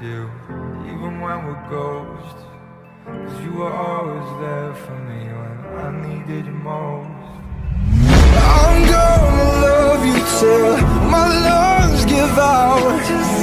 you, even when we're ghosts. 'Cause you were always there for me when I needed you most. I'm gonna love you till my lungs give out.